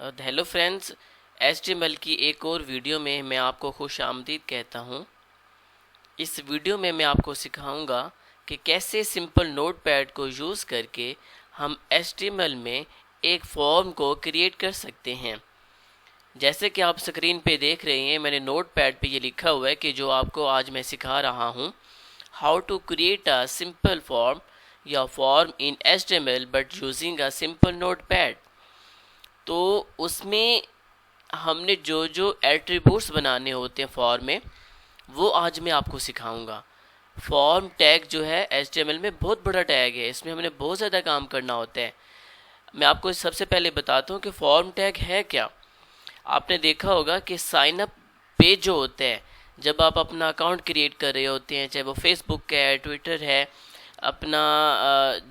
Hello friends, HTML की एक और वीडियो में मैं आपको खुश आमदीद कहता हूँ। इस वीडियो में मैं आपको सिखाऊंगा कि कैसे सिंपल नोटपैड को यूज़ करके हम HTML में एक फॉर्म को क्रिएट कर सकते हैं। जैसे कि आप स्क्रीन पे देख रहे हैं, मैंने नोटपैड पे ये लिखा हुआ है कि जो आपको आज मैं सिखा रहा हूँ, how to create a simple form या form in HTML but using a simple notepad. तो उसमें हमने जो जो एट्रीब्यूट्स बनाने होते हैं फॉर्म में, वो आज मैं आपको सिखाऊंगा। फॉर्म टैग जो है HTML में बहुत बड़ा टैग है, इसमें हमने बहुत ज़्यादा काम करना होता है। मैं आपको सबसे पहले बताता हूँ कि फॉर्म टैग है क्या। आपने देखा होगा कि साइन अप पेज जो होते हैं, जब आप अपना अकाउंट क्रिएट कर रहे होते हैं, चाहे वो फेसबुक का है, ट्विटर है, अपना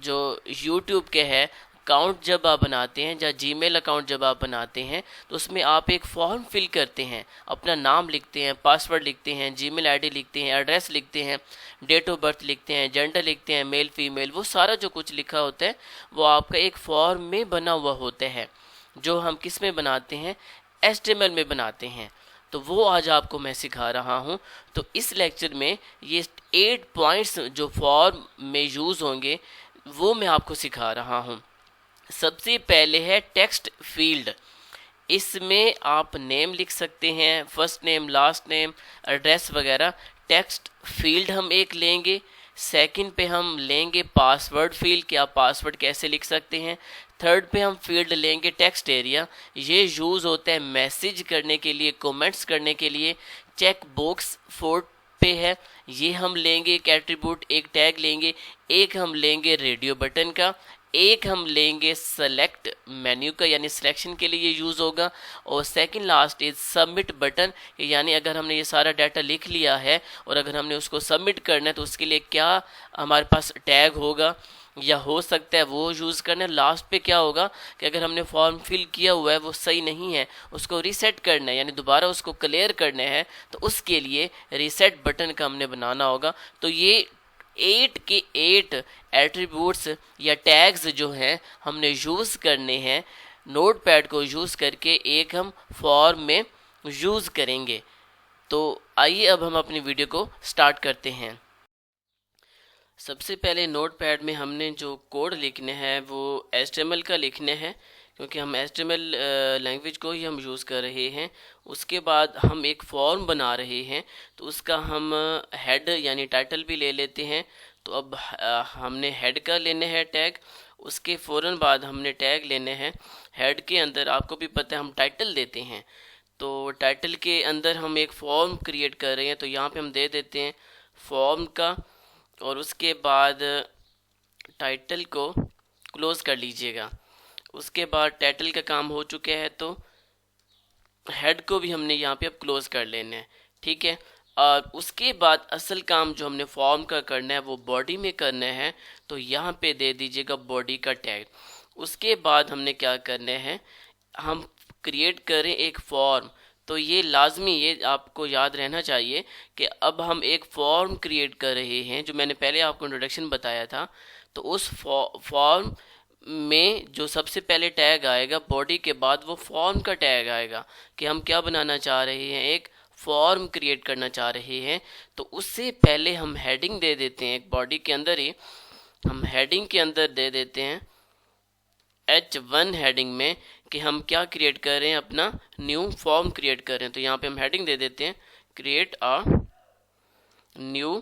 जो यूट्यूब के है अकाउंट, जब आप बनाते हैं या जीमेल अकाउंट जब आप बनाते हैं, तो उसमें आप एक फॉर्म फिल करते हैं, अपना नाम लिखते हैं, पासवर्ड लिखते हैं, जीमेल आईडी लिखते हैं, एड्रेस लिखते हैं, डेट ऑफ बर्थ लिखते हैं, जेंडर लिखते हैं, मेल फीमेल, वो सारा जो कुछ लिखा होता है वो आपका एक फॉर्म में बना हुआ होता है, जो हम किस में बनाते हैं, HTML में बनाते हैं। तो वो आज आपको मैं सिखा रहा हूँ। तो इस लेक्चर में ये 8 पॉइंट्स जो फॉर्म में यूज़ होंगे वो मैं आपको सिखा रहा हूँ। सबसे पहले है टेक्स्ट फील्ड। इसमें आप नेम लिख सकते हैं, first name, last name, address वगैरह। टेक्स्ट फील्ड हम एक लेंगे। सेकंड पे हम लेंगे पासवर्ड फील्ड, कि आप पासवर्ड कैसे लिख सकते हैं। थर्ड पे हम फील्ड लेंगे टेक्स्ट एरिया। ये यूज़ होता है मैसेज करने के लिए, कमेंट्स करने के लिए। चेक बॉक्स फोर्थ पे है, ये हम लेंगे एक एट्रीब्यूट, एक टैग लेंगे। एक हम लेंगे रेडियो बटन का, एक हम लेंगे सेलेक्ट मेन्यू का, यानी सिलेक्शन के लिए ये यूज़ होगा। और second last is submit button, यानी अगर हमने ये सारा डाटा लिख लिया है और अगर हमने उसको सबमिट करना है तो उसके लिए क्या हमारे पास टैग होगा या हो सकता है वो यूज़ करना है। लास्ट पे क्या होगा कि अगर हमने फॉर्म फिल किया हुआ है वो सही नहीं है, उसको रीसेट करना है, यानी दोबारा उसको क्लियर करना है, तो उसके लिए रीसेट बटन का हमने बनाना होगा। तो ये 8 के 8 एट्रीब्यूट्स या टैग्स जो हैं हमने यूज़ करने हैं, नोटपैड को यूज़ करके एक हम फॉर्म में यूज़ करेंगे। तो आइए अब हम अपनी वीडियो को स्टार्ट करते हैं। सबसे पहले नोटपैड में हमने जो कोड लिखने हैं वो HTML का लिखने हैं, क्योंकि हम HTML लैंग्वेज को ही हम यूज़ कर रहे हैं। उसके बाद हम एक फॉर्म बना रहे हैं, तो उसका हम हेड यानी टाइटल भी ले लेते हैं। तो अब हमने हेड का लेने हैं टैग, उसके फ़ौरन बाद हमने टैग लेने हैं। हेड के अंदर आपको भी पता है हम टाइटल देते हैं, तो टाइटल के अंदर हम एक फॉर्म क्रिएट कर रहे हैं, तो यहाँ पे हम दे देते हैं फॉर्म का, और उसके बाद टाइटल को क्लोज़ कर लीजिएगा। उसके बाद टाइटल का काम हो चुका है, तो हेड को भी हमने यहाँ पे अब क्लोज़ कर लेना है, ठीक है। और उसके बाद असल काम जो हमने फॉर्म का करना है वो बॉडी में करना है, तो यहाँ पे दे दीजिएगा बॉडी का टैग। उसके बाद हमने क्या करना है, हम क्रिएट करें एक फॉर्म। तो ये लाजमी, ये आपको याद रहना चाहिए कि अब हम एक फॉर्म क्रिएट कर रहे हैं, जो मैंने पहले आपको इंट्रोडक्शन बताया था। तो उस फॉर्म में जो सबसे पहले टैग आएगा बॉडी के बाद, वो फॉर्म का टैग आएगा कि हम क्या बनाना चाह रहे हैं, एक फॉर्म क्रिएट करना चाह रहे हैं। तो उससे पहले हम हेडिंग दे देते हैं, एक बॉडी के अंदर ही हम हेडिंग के अंदर दे देते हैं H1 हेडिंग में कि हम क्या क्रिएट कर रहे हैं, अपना न्यू फॉर्म क्रिएट कर रहे हैं। तो यहाँ पे हम हेडिंग दे देते हैं क्रिएट अ न्यू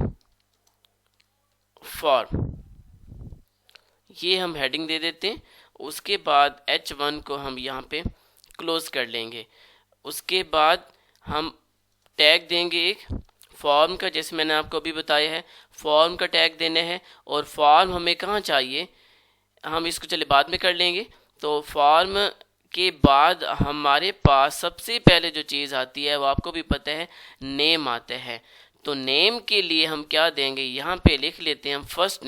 फॉर्म, ये हम हेडिंग दे देते हैं। उसके बाद H1 को हम यहाँ पे क्लोज कर लेंगे। उसके बाद हम टैग देंगे एक फॉर्म का, जैसे मैंने आपको अभी बताया है फॉर्म का टैग देना है। और फॉर्म हमें कहाँ चाहिए, हम इसको चले बाद में कर लेंगे। तो फॉर्म के बाद हमारे पास सबसे पहले जो चीज़ आती है वो आपको भी पता है, नेम आता है। तो नेम के लिए हम क्या देंगे, यहाँ पे लिख लेते हैं हम फर्स्ट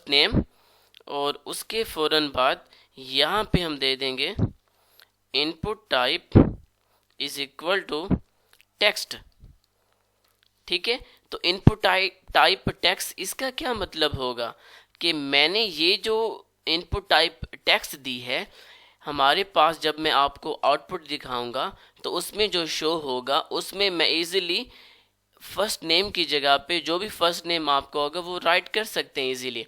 नेम, और उसके फ़ौरन बाद यहाँ पे हम दे देंगे input type is equal to text, ठीक है। तो इनपुट टाइप टेक्स्ट, इसका क्या मतलब होगा कि मैंने ये जो इनपुट टाइप टेक्स्ट दी है हमारे पास, जब मैं आपको आउटपुट दिखाऊंगा तो उसमें जो शो होगा उसमें मैं इजीली फर्स्ट नेम की जगह पे जो भी फर्स्ट नेम आपको होगा वो राइट कर सकते हैं इजीली।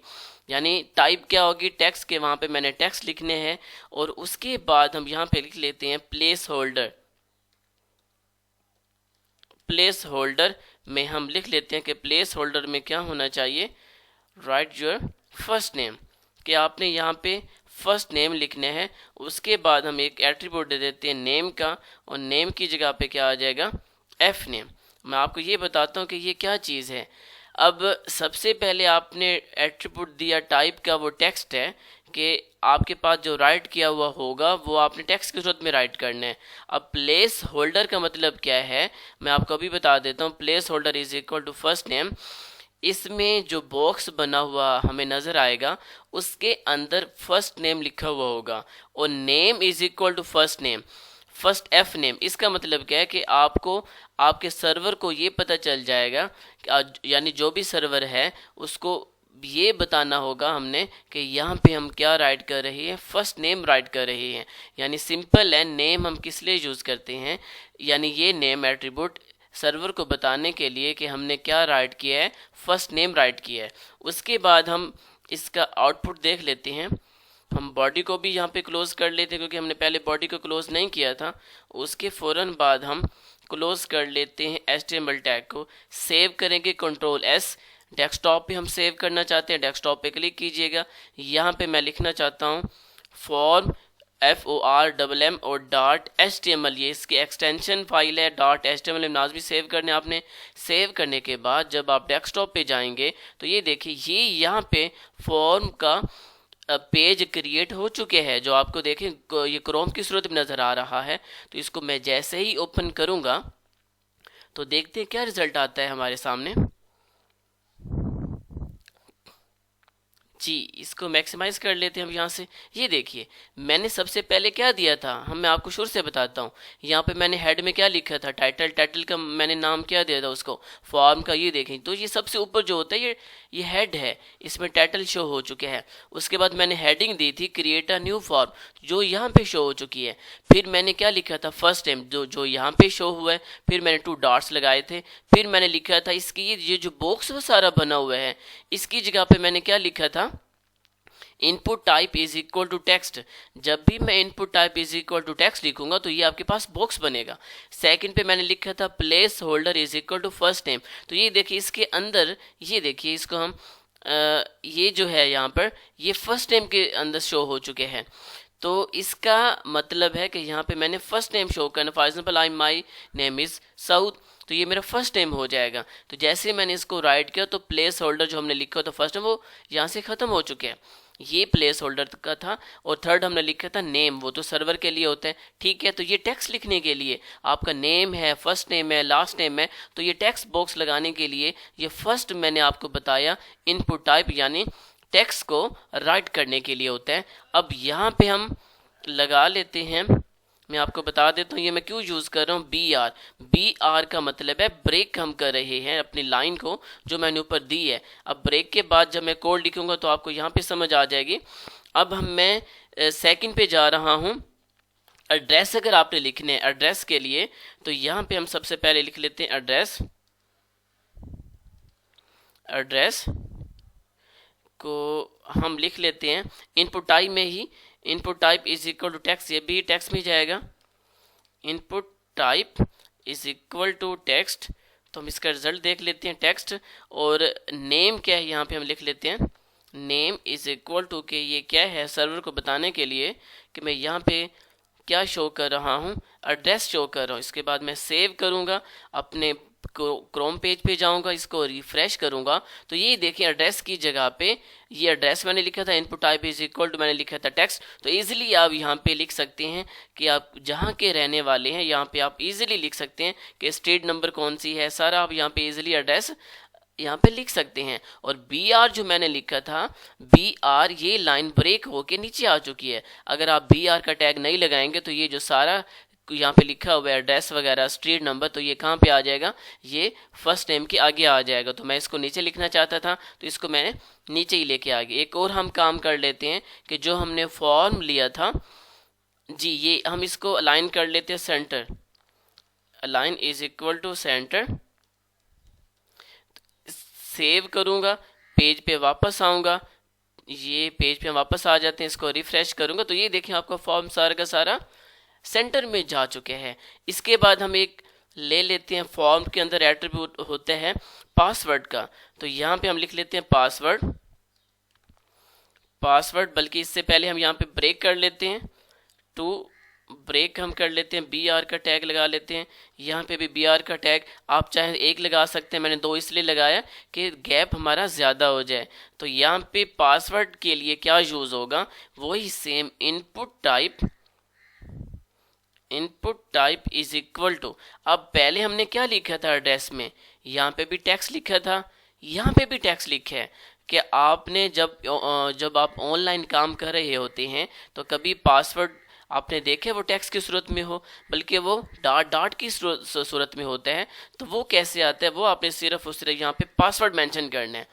यानी टाइप क्या होगी, टेक्स्ट के, वहाँ पे मैंने टेक्स्ट लिखने हैं और उसके बाद हम यहाँ पे लिख लेते हैं प्लेस होल्डर। प्लेस होल्डर में हम लिख लेते हैं कि प्लेस होल्डर में क्या होना चाहिए, राइट योर फर्स्ट नेम, कि आपने यहाँ पे फर्स्ट नेम लिखने हैं। उसके बाद हम एक एट्रीब्यूट दे देते हैं नेम का, और नेम की जगह पे क्या आ जाएगा, एफ नेम। मैं आपको ये बताता हूँ कि ये क्या चीज़ है। अब सबसे पहले आपने एट्रीब्यूट दिया टाइप का, वो टेक्स्ट है कि आपके पास जो राइट किया हुआ होगा वो आपने टेक्स्ट की सूरत में राइट करना है। अब प्लेस होल्डर का मतलब क्या है मैं आपको अभी बता देता हूँ। Placeholder is equal to first name. इसमें जो बॉक्स बना हुआ हमें नज़र आएगा उसके अंदर फर्स्ट नेम लिखा हुआ होगा, और name is equal to first name, first F name. इसका मतलब क्या है कि आपको आपके सर्वर को ये पता चल जाएगा, यानी जो भी सर्वर है उसको ये बताना होगा हमने कि यहाँ पे हम क्या राइट कर रहे हैं, फर्स्ट नेम राइट कर रहे हैं। यानी सिंपल है, नेम हम किस लिए यूज़ करते हैं, यानी ये नेम एट्रीब्यूट सर्वर को बताने के लिए कि हमने क्या राइट किया है, फर्स्ट नेम राइट किया है। उसके बाद हम इसका आउटपुट देख लेते हैं। हम बॉडी को भी यहाँ पे क्लोज कर लेते हैं क्योंकि हमने पहले बॉडी को क्लोज नहीं किया था। उसके फ़ौरन बाद हम क्लोज कर लेते हैं HTML टैग को, सेव करेंगे कंट्रोल S। डेस्कटॉप पे हम सेव करना चाहते हैं, डेस्कटॉप पे क्लिक कीजिएगा। यहाँ पे मैं लिखना चाहता हूँ फॉर्म FORMM और .html, ये इसकी एक्सटेंशन फाइल है। .html में लाजमी सेव करने आपने। सेव करने के बाद जब आप डेस्कटॉप पे जाएंगे तो ये देखिए ये यहाँ पे फॉर्म का पेज क्रिएट हो चुके हैं, जो आपको देखें ये क्रोम की सूरत में नज़र आ रहा है। तो इसको मैं जैसे ही ओपन करूँगा तो देखते हैं क्या रिज़ल्ट आता है हमारे सामने। जी, इसको मैक्सिमाइज़ कर लेते हैं हम यहाँ से। ये देखिए मैंने सबसे पहले क्या दिया था, मैं आपको शुरू से बताता हूँ। यहाँ पे मैंने हेड में क्या लिखा था, टाइटल का मैंने नाम क्या दिया था उसको, फॉर्म का। ये देखें तो ये सबसे ऊपर जो होता है ये हेड है, इसमें टाइटल शो हो चुके हैं। उसके बाद मैंने हेडिंग दी थी क्रिएट अ न्यू फॉर्म, जो यहाँ पे शो हो चुकी है। फिर मैंने क्या लिखा था, फर्स्ट नेम, जो यहाँ पे शो हुआ है। फिर मैंने 2 डॉट्स लगाए थे। फिर मैंने लिखा था इसकी ये जो बॉक्स वो सारा बना हुआ है, इसकी जगह पे मैंने क्या लिखा था, input type is equal to text. जब भी मैं input type is equal to text लिखूंगा तो ये आपके पास बॉक्स बनेगा। सेकंड पे मैंने लिखा था placeholder is equal to first name. तो ये देखिए इसके अंदर, ये देखिए इसको हम ये जो है यहाँ पर ये फर्स्ट नेम के अंदर शो हो चुके हैं। तो इसका मतलब है कि यहाँ पे मैंने फर्स्ट नेम शो करना, for example my name is south, तो ये मेरा फर्स्ट नेम हो जाएगा। तो जैसे मैंने इसको राइट किया तो प्लेस होल्डर जो हमने लिखा था फर्स्ट नेम वो यहाँ से ख़त्म हो चुके हैं। ये प्लेस होल्डर का था। और थर्ड हमने लिखा था नेम, वो तो सर्वर के लिए होता है, ठीक है। तो ये टेक्स्ट लिखने के लिए आपका नेम है, फर्स्ट नेम है, लास्ट नेम है, तो ये टेक्स्ट बॉक्स लगाने के लिए ये फर्स्ट मैंने आपको बताया इनपुट टाइप यानी टेक्स्ट को राइट करने के लिए होता है। अब यहाँ पे हम लगा लेते हैं, मैं आपको बता देता हूँ ये मैं क्यों यूज़ कर रहा हूँ BR का मतलब है ब्रेक हम कर रहे हैं अपनी लाइन को जो मैंने ऊपर दी है। अब ब्रेक के बाद जब मैं कोड लिखूँगा तो आपको यहाँ पे समझ आ जाएगी। अब मैं सेकंड पे जा रहा हूँ। एड्रेस अगर आपने लिखने हैं एड्रेस के लिए तो यहाँ पे हम सबसे पहले लिख लेते हैं एड्रेस को हम लिख लेते हैं इनपुट टाइप में ही, input type is equal to text, ये भी टेक्स्ट में जाएगा। Input type is equal to text, तो हम इसका रिजल्ट देख लेते हैं टेक्स्ट। और नेम क्या है यहाँ पे हम लिख लेते हैं नेम इज इक्वल टू के, ये क्या है सर्वर को बताने के लिए कि मैं यहाँ पे क्या शो कर रहा हूँ, एड्रेस शो कर रहा हूँ। इसके बाद मैं सेव करूँगा, अपने क्रोम पेज पे जाऊंगा, इसको रिफ्रेश करूंगा तो ये देखिए एड्रेस की जगह पे ये एड्रेस मैंने लिखा था input type is equal to मैंने लिखा था टेक्स्ट। तो इजीली आप यहाँ पे लिख सकते हैं कि आप जहाँ के रहने वाले हैं, यहाँ पे आप इजीली लिख सकते हैं कि स्ट्रीट नंबर कौन सी है, सारा आप यहाँ पे इजीली एड्रेस यहाँ पे लिख सकते हैं। और BR जो मैंने लिखा था BR ये लाइन ब्रेक होके नीचे आ चुकी है। अगर आप BR का टैग नहीं लगाएंगे तो ये जो सारा यहाँ पे लिखा हुआ है एड्रेस वगैरह, स्ट्रीट नंबर, तो ये कहाँ पे आ जाएगा, ये फर्स्ट नेम के आगे आ जाएगा। तो मैं इसको नीचे लिखना चाहता था तो इसको मैंने नीचे ही लेके आ गया। एक और हम काम कर लेते हैं कि जो हमने फॉर्म लिया था जी, ये हम इसको अलाइन कर लेते हैं centre, align is equal to centre. Save करूँगा, पेज पे वापस आऊँगा, ये पेज पे वापस आ जाते हैं, इसको रिफ्रेश करूँगा तो ये देखिए आपका फॉर्म सारा का सारा सेंटर में जा चुके हैं। इसके बाद हम एक ले लेते हैं, फॉर्म के अंदर एट्रीब्यूट होता है पासवर्ड का, तो यहाँ पे हम लिख लेते हैं पासवर्ड, बल्कि इससे पहले हम यहाँ पे ब्रेक कर लेते हैं, टू ब्रेक हम कर लेते हैं, बी आर का टैग लगा लेते हैं। यहाँ पे भी बी आर का टैग आप चाहे एक लगा सकते हैं, मैंने दो इसलिए लगाया कि गैप हमारा ज़्यादा हो जाए। तो यहाँ पे पासवर्ड के लिए क्या यूज़ होगा, वही same input type is equal to. अब पहले हमने क्या लिखा था एड्रेस में, यहाँ पे भी टेक्स्ट लिखा था, यहाँ पे भी टेक्स्ट लिखा है कि आपने जब आप ऑनलाइन काम कर रहे होते हैं तो कभी पासवर्ड आपने देखे वो टेक्स्ट की सूरत में हो, बल्कि वो डॉट की सूरत में होता है। तो वो कैसे आता है, वो आपने सिर्फ उस तरह यहाँ पे पासवर्ड मेंशन करना है,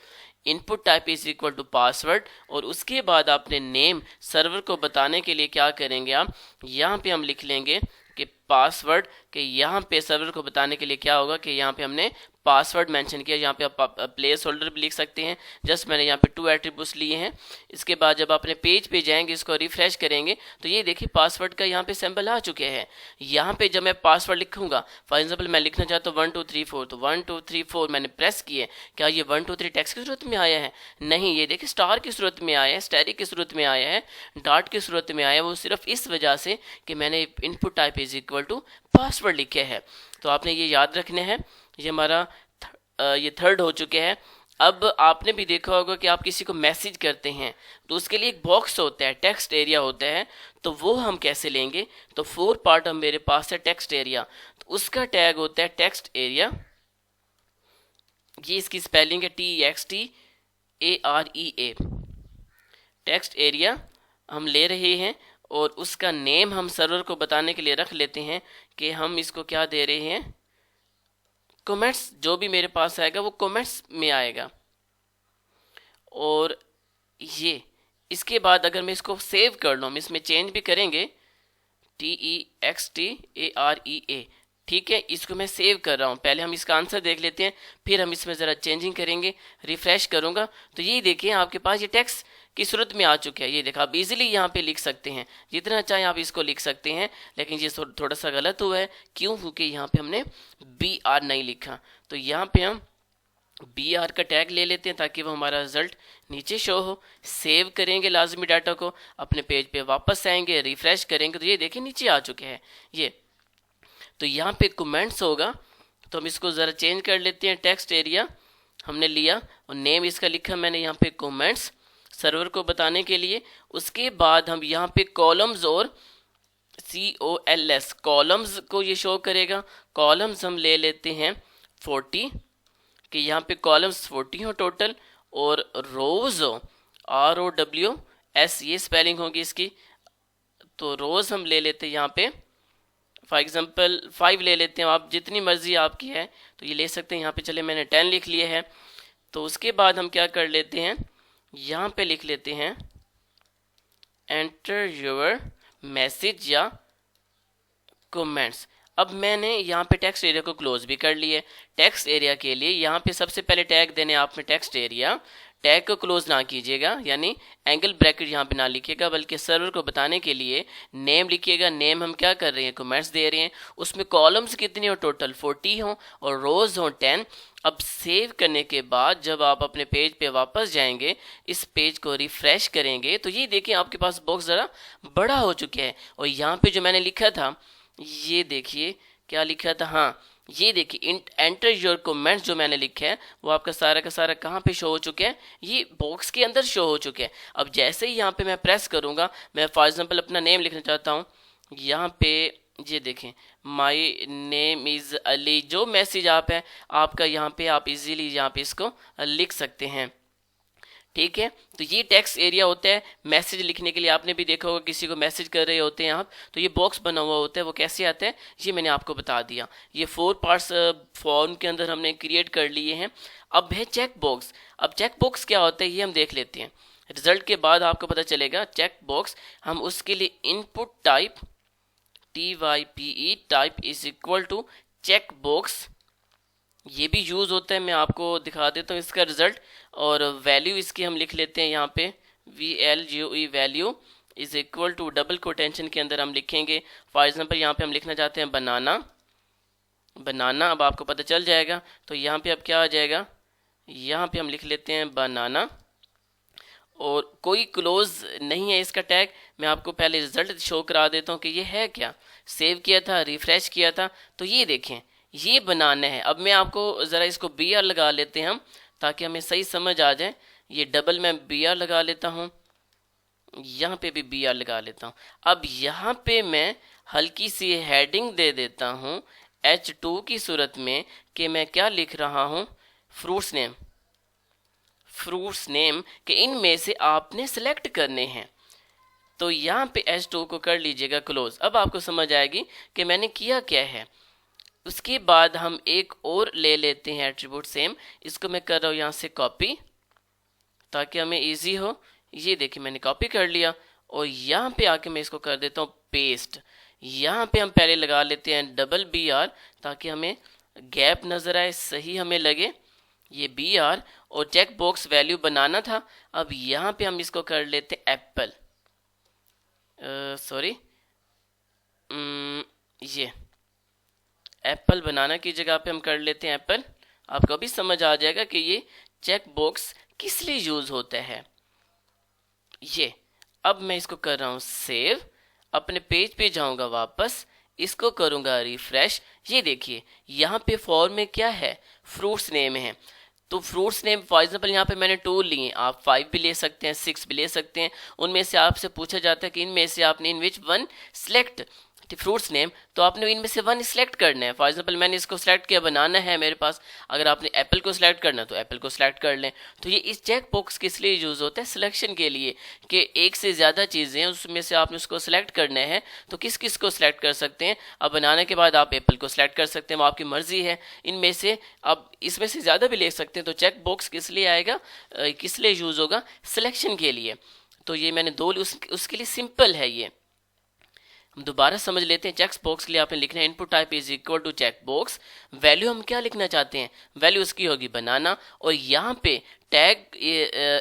input type is equal to password. और उसके बाद आपने नेम सर्वर को बताने के लिए क्या करेंगे, आप यहाँ पे हम लिख लेंगे कि पासवर्ड, कि यहाँ पे सर्वर को बताने के लिए क्या होगा कि यहाँ पे हमने पासवर्ड मेंशन किया। यहाँ पे आप प्लेस होल्डर भी लिख सकते हैं, जस्ट मैंने यहाँ पे 2 एट्रीब्यूट्स लिए हैं। इसके बाद जब अपने पेज पे जाएंगे, इसको रिफ्रेश करेंगे तो ये देखिए पासवर्ड का यहाँ पे सिंबल आ चुके हैं। यहाँ पे जब मैं पासवर्ड लिखूंगा, फॉर एग्जाम्पल मैं लिखना चाहता हूँ 1 2 3 4, तो 1 2 3 4 मैंने प्रेस किए, क्या ये 1 2 3 टेक्स्ट की सूरत में आया है? नहीं, ये देखिए स्टार की सूरत में आया है, स्टैरिक की सूरत में आया है, डॉट की सूरत में आया है। वो सिर्फ इस वजह से कि मैंने input type is equal to password लिखे हैं। तो आपने ये याद रखने हैं। ये हमारा ये थर्ड हो चुके हैं। अब आपने भी देखा होगा कि आप किसी को मैसेज करते हैं तो उसके लिए एक बॉक्स होता है, टेक्स्ट एरिया होता है, तो वो हम कैसे लेंगे, तो 4 पार्ट हम मेरे पास है टेक्स्ट एरिया, तो उसका टैग होता है टेक्स्ट एरिया। ये इसकी स्पेलिंग है TXTAREA, टेक्स्ट एरिया हम ले रहे हैं। और उसका नेम हम सर्वर को बताने के लिए रख लेते हैं कि हम इसको क्या दे रहे हैं, कमेंट्स। जो भी मेरे पास आएगा वो कमेंट्स में आएगा। और ये इसके बाद अगर मैं इसको सेव कर लूँ, हम इसमें चेंज भी करेंगे, TEXTAREA, ठीक है। इसको मैं सेव कर रहा हूँ, पहले हम इसका आंसर देख लेते हैं, फिर हम इसमें ज़रा चेंजिंग करेंगे। रिफ्रेश करूँगा तो ये देखिए आपके पास ये टेक्स्ट की सूरत में आ चुका है। ये देखा, आप इजीली यहाँ पे लिख सकते हैं, जितना चाहे आप इसको लिख सकते हैं। लेकिन ये थोड़ा सा गलत हुआ है, क्यों? क्योंकि यहाँ पे हमने BR नहीं लिखा। तो यहाँ पे हम BR का टैग ले लेते हैं ताकि वो हमारा रिजल्ट नीचे शो हो। सेव करेंगे लाजमी डाटा को, अपने पेज पे वापस आएंगे, रिफ्रेश करेंगे तो ये देखिए नीचे आ चुके हैं ये। तो यहाँ पे कमेंट्स होगा, तो हम इसको ज़रा चेंज कर लेते हैं। टेक्स्ट एरिया हमने लिया और नेम इसका लिखा मैंने यहाँ पे कमेंट्स, सर्वर को बताने के लिए। उसके बाद हम यहाँ पे कॉलम्स और COLS, कॉलम्स को ये शो करेगा। कॉलम्स हम ले लेते हैं 40, कि यहाँ पे कॉलम्स 40 हो टोटल, और रोज हो ROWS, ये स्पेलिंग होगी इसकी। तो रोज हम ले लेते हैं यहाँ पे, फॉर एग्जांपल 5 ले लेते हैं, आप जितनी मर्जी आपकी है तो ये ले सकते हैं। यहाँ पे चले मैंने 10 लिख लिए है। तो उसके बाद हम क्या कर लेते हैं, यहाँ पे लिख लेते हैं एंटर योर मैसेज या कमेंट्स। अब मैंने यहाँ पे टेक्स्ट एरिया को क्लोज भी कर लिया है। टेक्स्ट एरिया के लिए यहाँ पे सबसे पहले टैग देने आपने टेक्स्ट एरिया, टैग को क्लोज ना कीजिएगा, यानी एंगल ब्रैकेट यहाँ पे ना लिखिएगा, बल्कि सर्वर को बताने के लिए नेम लिखिएगा। नेम हम क्या कर रहे हैं, कमेंट्स दे रहे हैं। उसमें कॉलम्स कितनी हो टोटल 40 हो और रोज हो 10। अब सेव करने के बाद जब आप अपने पेज पे वापस जाएंगे, इस पेज को रिफ्रेश करेंगे तो ये देखिए आपके पास बॉक्स ज़रा बड़ा हो चुका है। और यहाँ पे जो मैंने लिखा था, ये देखिए क्या लिखा था, हाँ ये देखिए एंटर योर कमेंट्स जो मैंने लिखा है वो आपका सारा का सारा कहाँ पे शो हो चुका है, ये बॉक्स के अंदर शो हो चुके हैं। अब जैसे ही यहाँ पे मैं प्रेस करूँगा, मैं फॉर एग्जांपल अपना नेम लिखना चाहता हूँ, यहाँ पे ये देखें माय नेम इज़ अली, जो मैसेज आप है आपका यहाँ पे, आप इजीली यहाँ पे इसको लिख सकते हैं, ठीक है। तो ये टेक्स्ट एरिया होता है मैसेज लिखने के लिए। आपने भी देखा होगा किसी को मैसेज कर रहे होते हैं आप, तो ये बॉक्स बना हुआ होता है, वो कैसे आता है ये मैंने आपको बता दिया। ये 4 पार्ट्स फॉर्म के अंदर हमने क्रिएट कर लिए हैं। अब है चेक बॉक्स। अब चेक बॉक्स क्या होता है ये हम देख लेते हैं। रिजल्ट के बाद आपको पता चलेगा चेक बॉक्स। हम उसके लिए input type TYPE type is equal to check box, ये भी यूज़ होता है। मैं आपको दिखा देता हूँ इसका रिजल्ट। और वैल्यू इसकी हम लिख लेते हैं यहाँ पे VLUE value is equal to double quotation के अंदर हम लिखेंगे। फॉर एग्जांपल यहाँ पे हम लिखना चाहते हैं बनाना। अब आपको पता चल जाएगा। तो यहाँ पे अब क्या आ जाएगा, यहाँ पे हम लिख लेते हैं बनाना। और कोई क्लोज नहीं है इसका टैग। मैं आपको पहले रिजल्ट शो करा देता हूँ कि ये है क्या। सेव किया था, रिफ्रेश किया था, तो ये देखें ये बनाना है। अब मैं आपको ज़रा इसको BR लगा लेते हैं हम, ताकि हमें सही समझ आ जाए। ये डबल मैं BR लगा लेता हूँ, यहाँ पे भी BR लगा लेता हूँ। अब यहाँ पे मैं हल्की सी हेडिंग दे देता हूँ H2 की सूरत में कि मैं क्या लिख रहा हूँ, फ्रूट्स नेम के इनमें से आपने सेलेक्ट करने हैं। तो यहाँ पे H2 को कर लीजिएगा क्लोज। अब आपको समझ आएगी कि मैंने किया क्या है। उसके बाद हम एक और ले लेते हैं एट्रीब्यूट सेम। इसको मैं कर रहा हूँ यहाँ से कॉपी, ताकि हमें इजी हो। ये देखिए मैंने कॉपी कर लिया और यहाँ पे आके मैं इसको कर देता हूँ पेस्ट। यहाँ पे हम पहले लगा लेते हैं डबल BR, ताकि हमें गैप नज़र आए, सही हमें लगे। ये BR और चेक बॉक्स वैल्यू बनाना था। अब यहाँ पे हम इसको कर लेते हैं एप्पल, सॉरी ये एप्पल बनाना की जगह पे हम कर लेते हैं एप्पल। आपको भी समझ आ जाएगा कि ये चेक बॉक्स किस लिए यूज़ होता है। ये अब मैं इसको कर रहा हूँ सेव। अपने पेज पे जाऊँगा वापस, इसको करूँगा रिफ्रेश। ये देखिए यहाँ पे फॉर्म में क्या है, फ्रूट्स नेम है। तो फ्रूट्स नेम फॉर एग्जाम्पल यहाँ पे मैंने 2 लिए, आप 5 भी ले सकते हैं, 6 भी ले सकते हैं। उनमें से आपसे पूछा जाता है कि इनमें से आपने in which one select fruits name, तो आपने इनमें से वन सिलेक्ट करना है। फॉर एग्जांपल मैंने इसको सिलेक्ट किया, बनाना है मेरे पास। अगर आपने एप्पल को सिलेक्ट करना है तो एप्पल को सिलेक्ट कर लें। तो ये इस चेक बॉक्स किस लिए यूज़ होता है, सिलेक्शन के लिए, कि एक से ज़्यादा चीज़ें उसमें से आपने उसको सिलेक्ट करना है। तो किस किस को सिलेक्ट कर सकते हैं। अब बनाने के बाद आप एप्पल को सिलेक्ट कर सकते हैं, वो आपकी मर्जी है। इनमें से अब इसमें से ज़्यादा भी ले सकते हैं। तो चेक बॉक्स किस लिए आएगा, किस लिए यूज़ होगा, सिलेक्शन के लिए। तो ये मैंने 2 उसके लिए सिंपल है। ये हम दोबारा समझ लेते हैं। चेक बॉक्स के लिए आपने लिखना है input type is equal to check box. Value हम क्या लिखना चाहते हैं, वैल्यू उसकी होगी बनाना। और यहाँ पे टैग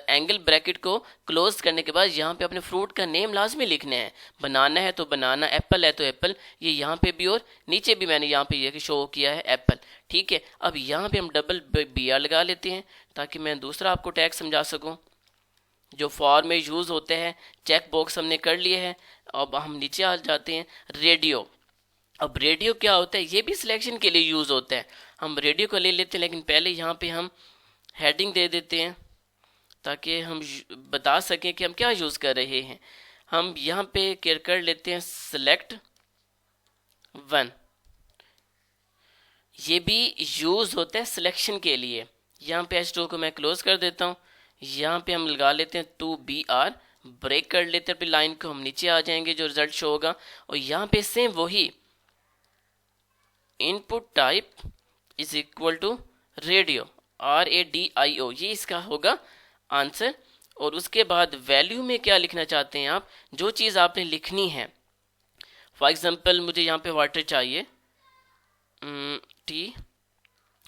एंगल ब्रैकेट को क्लोज करने के बाद यहाँ पे अपने फ्रूट का नेम लाजमी लिखना है। बनाना है तो बनाना, एप्पल है तो एप्पल, ये यहाँ पे भी और नीचे भी मैंने यहाँ पे ये शो किया है एप्पल। ठीक है। अब यहाँ पे हम डबल BR लगा लेते हैं, ताकि मैं दूसरा आपको टैग समझा सकूँ जो फॉर्म में यूज़ होते हैं। चेक बॉक्स हमने कर लिए हैं। अब हम नीचे आ जाते हैं रेडियो। अब रेडियो क्या होता है, ये भी सिलेक्शन के लिए यूज़ होता है। हम रेडियो को ले लेते हैं, लेकिन पहले यहाँ पे हम हेडिंग दे देते हैं, ताकि हम बता सकें कि हम क्या यूज़ कर रहे हैं। हम यहाँ पे कर लेते हैं सेलेक्ट वन। ये भी यूज़ होता है सिलेक्शन के लिए। यहाँ पे H2 को मैं क्लोज कर देता हूँ। यहाँ पे हम लगा लेते हैं 2BR, ब्रेक कर लेते हैं अपनी लाइन को। हम नीचे आ जाएंगे, जो रिजल्ट शो होगा। और यहाँ पे सेम वही input type is equal to radio, RADIO, ये इसका होगा आंसर। और उसके बाद वैल्यू में क्या लिखना चाहते हैं आप, जो चीज़ आपने लिखनी है। फॉर एग्जांपल मुझे यहाँ पे वाटर चाहिए, टी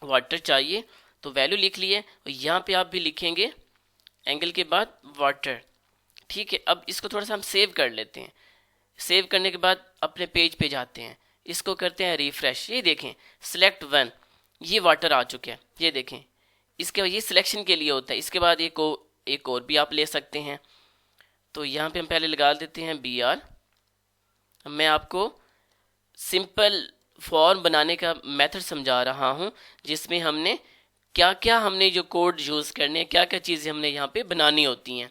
वाटर चाहिए, तो वैल्यू लिख लिए। और यहाँ पे आप भी लिखेंगे एंगल के बाद वाटर। ठीक है। अब इसको थोड़ा सा हम सेव कर लेते हैं। सेव करने के बाद अपने पेज पे जाते हैं, इसको करते हैं रिफ्रेश। ये देखें सेलेक्ट वन, ये वाटर आ चुके हैं। ये देखें, इसके बाद ये सिलेक्शन के लिए होता है। इसके बाद एक और भी आप ले सकते हैं। तो यहाँ पे हम पहले लगा देते हैं BR। मैं आपको सिंपल फॉर्म बनाने का मेथड समझा रहा हूँ, जिसमें हमने क्या क्या हमने जो कोड यूज़ करने हैं, क्या क्या चीज़ें हमने यहाँ पे बनानी होती हैं।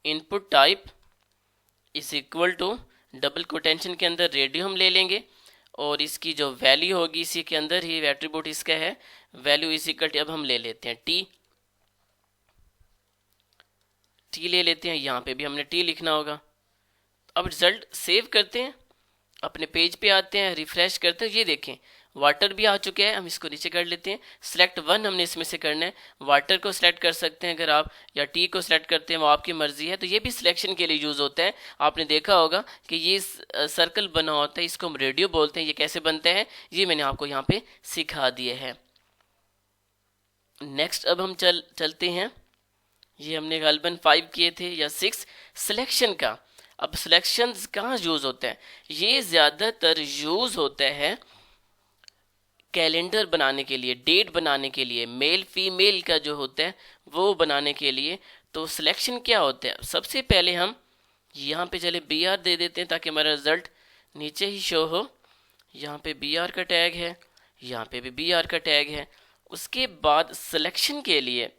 Input type is equal to double quotation के अंदर रेडियो हम ले लेंगे, और इसकी जो वैल्यू होगी इसी के अंदर ही एट्रीब्यूट इसका है, वैल्यू इज इक्वल टू, अब हम ले लेते हैं T। टी ले लेते हैं, यहाँ पे भी हमने टी लिखना होगा। अब रिजल्ट सेव करते हैं, अपने पेज पे आते हैं, रिफ्रेश करते हैं, ये देखें वाटर भी आ चुके हैं। हम इसको नीचे कर लेते हैं, सिलेक्ट वन हमने इसमें से करना है। वाटर को सिलेक्ट कर सकते हैं अगर आप, या टी को सिलेक्ट करते हैं, वो आपकी मर्जी है। तो ये भी सिलेक्शन के लिए यूज़ होता है। आपने देखा होगा कि ये सर्कल बना होता है, इसको हम रेडियो बोलते हैं। ये कैसे बनते हैं ये मैंने आपको यहाँ पे सिखा दिए हैं। नेक्स्ट अब हम चलते हैं, ये हमने गालबन 5 किए थे या 6 सिलेक्शन का। अब सिलेक्शन कहाँ यूज़ होता है, ये ज़्यादातर यूज़ होता है कैलेंडर बनाने के लिए, डेट बनाने के लिए, मेल फीमेल का जो होता है वो बनाने के लिए। तो सिलेक्शन क्या होता है, सबसे पहले हम यहाँ पे चले BR दे देते हैं ताकि हमारा रिजल्ट नीचे ही शो हो। यहाँ पे BR का टैग है, यहाँ पे भी BR का टैग है। उसके बाद सिलेक्शन के लिए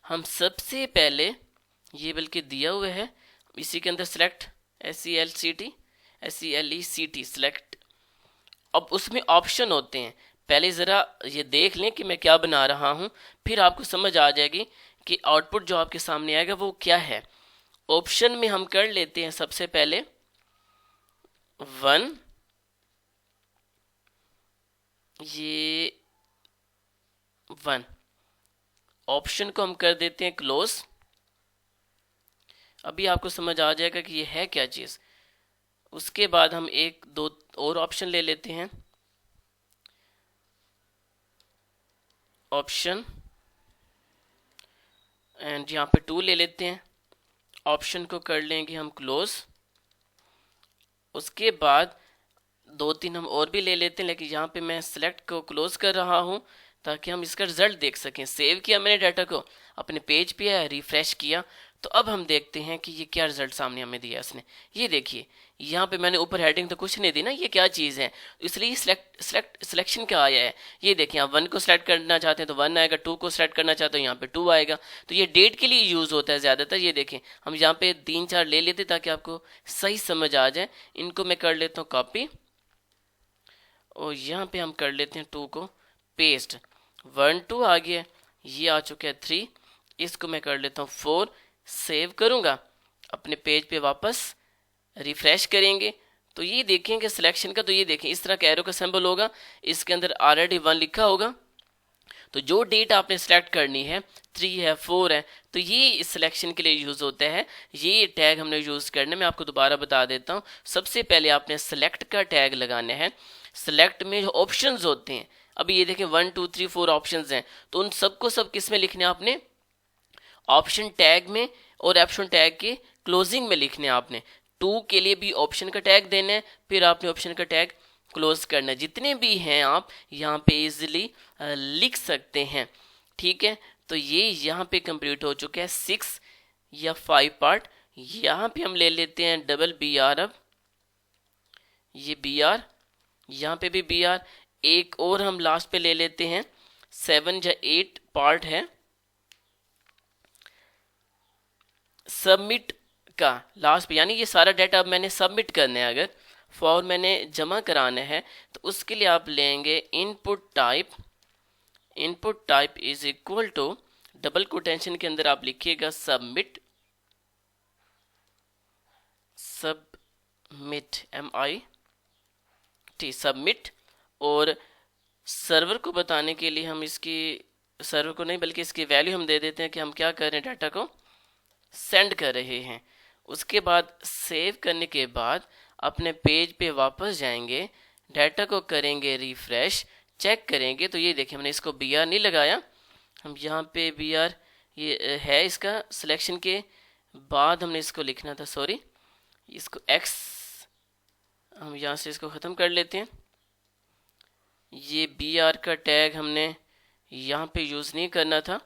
हम सबसे पहले, ये बल्कि दिया हुआ है इसी के अंदर, सेलेक्ट SELECT सेलेक्ट। अब उसमें ऑप्शन होते हैं, पहले ज़रा ये देख लें कि मैं क्या बना रहा हूँ, फिर आपको समझ आ जाएगी कि आउटपुट जो आपके सामने आएगा वो क्या है। ऑप्शन में हम कर लेते हैं सबसे पहले 1, ये 1 ऑप्शन को हम कर देते हैं क्लोज। अभी आपको समझ आ जाएगा कि ये है क्या चीज़। उसके बाद हम एक दो और ऑप्शन ले लेते हैं, ऑप्शन एंड यहाँ पे 2 ले लेते हैं। ऑप्शन को कर लेंगे हम क्लोज। उसके बाद 2-3 हम और भी ले लेते हैं, लेकिन यहाँ पे मैं सेलेक्ट को क्लोज कर रहा हूँ ताकि हम इसका रिजल्ट देख सकें। सेव किया मैंने डाटा को, अपने पेज पे आया, रिफ्रेश किया, तो अब हम देखते हैं कि ये क्या रिजल्ट सामने हमें दिया इसने। ये देखिए यहाँ पे मैंने ऊपर हेडिंग तो कुछ नहीं दी ना, ये क्या चीज़ है, इसलिए सिलेक्शन क्या आया है। ये देखिए आप 1 को सिलेक्ट करना चाहते हैं तो 1 आएगा, 2 को सिलेक्ट करना चाहते हो यहाँ पे 2 आएगा। तो ये डेट के लिए यूज़ होता है ज़्यादातर। ये देखें हम यहाँ पे 3-4 ले लेते ताकि आपको सही समझ आ जाए। इनको मैं कर लेता हूँ कॉपी, और यहाँ पे हम कर लेते हैं 2 को पेस्ट। 1 2 आ गया, ये आ चुका है 3, इसको मैं कर लेता हूँ 4। सेव करूँगा, अपने पेज पे वापस रिफ्रेश करेंगे तो ये देखेंगे सिलेक्शन का, तो ये देखें इस तरह का एरो का सिंबल होगा, इसके अंदर ऑलरेडी 1 लिखा होगा। तो जो डेट आपने सेलेक्ट करनी है 3 है 4 है, तो ये इस सिलेक्शन के लिए यूज़ होता है। ये टैग हमने यूज़ करने में आपको दोबारा बता देता हूँ। सबसे पहले आपने सेलेक्ट का टैग लगाना है। सेलेक्ट में जो ऑप्शंस होते हैं, अभी ये देखें 1 2 3 4 ऑप्शंस हैं, तो उन सबको सब किस में लिखने आपने, ऑप्शन टैग में, और ऑप्शन टैग के क्लोजिंग में लिखने आपने। 2 के लिए भी ऑप्शन का टैग देना है, फिर आपने ऑप्शन का टैग क्लोज करना है। जितने भी हैं आप यहाँ पे इजीली लिख सकते हैं, ठीक है। तो ये यहाँ पे कंप्लीट हो चुका है 6 या 5 पार्ट। यहाँ पे हम ले लेते हैं डबल BR। अब ये BR, यहाँ पे भी BR, एक और हम लास्ट पे ले लेते हैं 7 या 8 पार्ट है सबमिट का लास्ट पे, यानी ये सारा डाटा अब मैंने सबमिट करना है। अगर फॉर्म मैंने जमा कराना है तो उसके लिए आप लेंगे input type is equal to, double quotation के अंदर आप लिखिएगा सबमिट MIT सबमिट। और सर्वर को बताने के लिए हम इसकी, सर्वर को नहीं बल्कि इसकी वैल्यू हम दे देते हैं कि हम क्या कर रहे हैं, डाटा को सेंड कर रहे हैं। उसके बाद सेव करने के बाद अपने पेज पे वापस जाएंगे, डाटा को करेंगे रिफ्रेश, चेक करेंगे तो ये देखिए हमने इसको BR नहीं लगाया, हम यहाँ पे BR ये है इसका सिलेक्शन के बाद हमने इसको लिखना था, सॉरी इसको X, हम यहाँ से इसको ख़त्म कर लेते हैं। ये BR का टैग हमने यहाँ पे यूज़ नहीं करना था,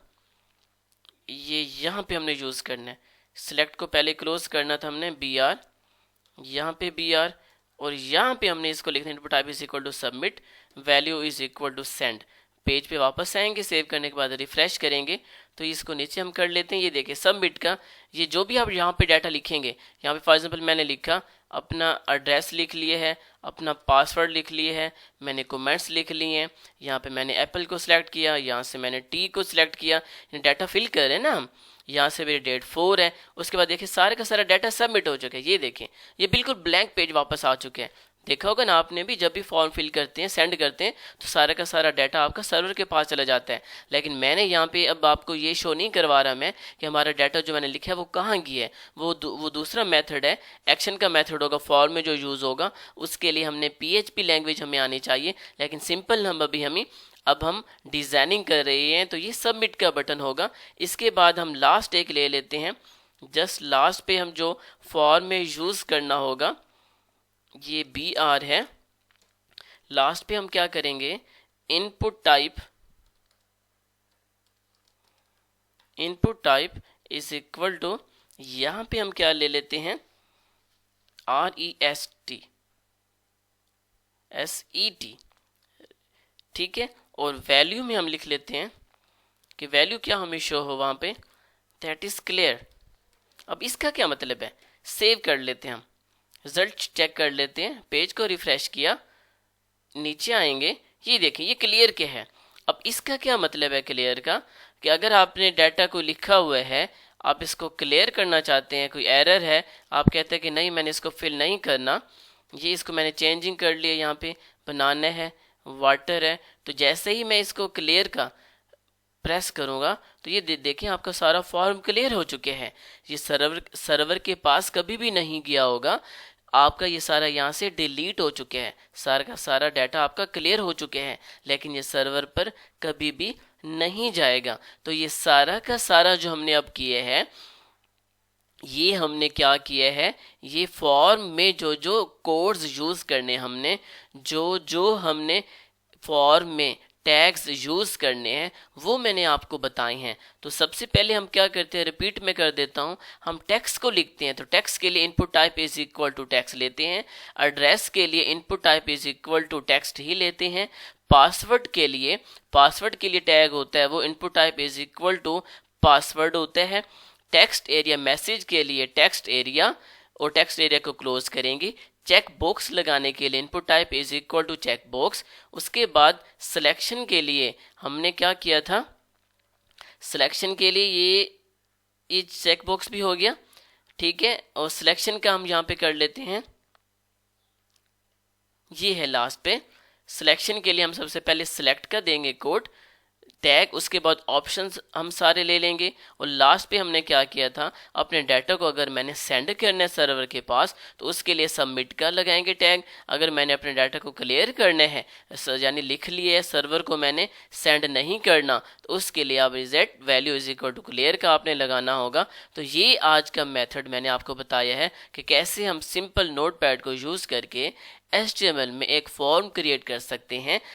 ये यहाँ पे हमने यूज़ करना है। सिलेक्ट को पहले क्लोज करना था हमने BR, यहाँ पे BR, और यहाँ पे हमने इसको लिखना है input type is equal to submit, value is equal to send. Page पे वापस आएंगे, सेव करने के बाद रिफ्रेश करेंगे तो इसको नीचे हम कर लेते हैं। ये देखिए सबमिट का, ये जो भी आप यहाँ पे डाटा लिखेंगे, यहाँ पे फॉर एग्जांपल मैंने लिखा अपना एड्रेस लिख लिए है, अपना पासवर्ड लिख लिए है, मैंने कमेंट्स लिख लिए हैं, यहाँ पे मैंने एप्पल को सिलेक्ट किया, यहाँ से मैंने टी को सिलेक्ट किया, डाटा फिल कर रहे हैं ना हम। यहाँ से मेरी डेट 4 है। उसके बाद देखिए सारे का सारा डाटा सबमिट हो चुका है। ये देखें ये बिल्कुल ब्लैंक पेज वापस आ चुके हैं। देखा होगा ना आपने भी, जब भी फॉर्म फिल करते हैं, सेंड करते हैं तो सारा का सारा डाटा आपका सर्वर के पास चला जाता है। लेकिन मैंने यहाँ पे अब आपको ये शो नहीं करवा रहा मैं कि हमारा डाटा जो मैंने लिखा है वो कहाँ गया है। वो दूसरा मेथड है, एक्शन का मेथड होगा फॉर्म में जो यूज़ होगा। उसके लिए हमने PHP लैंग्वेज हमें आनी चाहिए, लेकिन सिंपल अब हम डिज़ाइनिंग कर रहे हैं तो ये सबमिट का बटन होगा। इसके बाद हम लास्ट एक ले लेते हैं, जस्ट लास्ट पे हम जो फॉर्म में यूज़ करना होगा ये BR है। लास्ट पे हम क्या करेंगे, input type is equal to, यहाँ पे हम क्या ले लेते हैं REST, ठीक है। और वैल्यू में हम लिख लेते हैं कि वैल्यू क्या हमें शो हो वहाँ पे, दैट इज क्लियर। अब इसका क्या मतलब है, सेव कर लेते हैं हम, रिजल्ट चेक कर लेते हैं, पेज को रिफ्रेश किया, नीचे आएंगे, ये देखें ये क्लियर के है। अब इसका क्या मतलब है क्लियर का, कि अगर आपने डाटा को लिखा हुआ है, आप इसको क्लियर करना चाहते हैं, कोई एरर है, आप कहते हैं कि नहीं मैंने इसको फिल नहीं करना, ये इसको मैंने चेंजिंग कर लिया, यहाँ पे बनाना है, वाटर है, तो जैसे ही मैं इसको क्लियर का प्रेस करूँगा तो ये देखें आपका सारा फॉर्म क्लियर हो चुके हैं। ये सर्वर के पास कभी भी नहीं गया होगा, आपका ये सारा यहाँ से डिलीट हो चुके हैं, सारा का सारा डाटा आपका क्लियर हो चुके हैं, लेकिन ये सर्वर पर कभी भी नहीं जाएगा। तो ये सारा का सारा जो हमने अब किए हैं, ये हमने क्या किया है, ये फॉर्म में जो जो कोड्स यूज़ करने हमने, जो हमने फॉर्म में टैग्स यूज़ करने हैं वो मैंने आपको बताए हैं। तो सबसे पहले हम क्या करते हैं, रिपीट में कर देता हूँ, हम टेक्स्ट को लिखते हैं। तो टेक्स्ट के लिए input type is equal to text लेते हैं, एड्रेस के लिए input type is equal to text ही लेते हैं, पासवर्ड के लिए टैग होता है वो input type is equal to password होता है, टेक्स्ट एरिया मैसेज के लिए टेक्स्ट एरिया, और टेक्स्ट एरिया को क्लोज करेंगे। चेक बॉक्स लगाने के लिए input type is equal to check box. उसके बाद सिलेक्शन के लिए हमने क्या किया था, सिलेक्शन के लिए ये चेक बॉक्स भी हो गया, ठीक है। और सिलेक्शन का हम यहाँ पे कर लेते हैं, ये है लास्ट पे। सिलेक्शन के लिए हम सबसे पहले सिलेक्ट का देंगे कोड टैग, उसके बाद ऑप्शंस हम सारे ले लेंगे, और लास्ट पे हमने क्या किया था, अपने डाटा को अगर मैंने सेंड करना है सर्वर के पास तो उसके लिए सबमिट का लगाएंगे टैग। अगर मैंने अपने डाटा को क्लियर करना है, यानी लिख लिए है, सर्वर को मैंने सेंड नहीं करना, तो उसके लिए आप reject value is equal to clear का आपने लगाना होगा। तो ये आज का मेथड मैंने आपको बताया है कि कैसे हम सिंपल नोटपैड को यूज़ करके HTML में एक फॉर्म क्रिएट कर सकते हैं।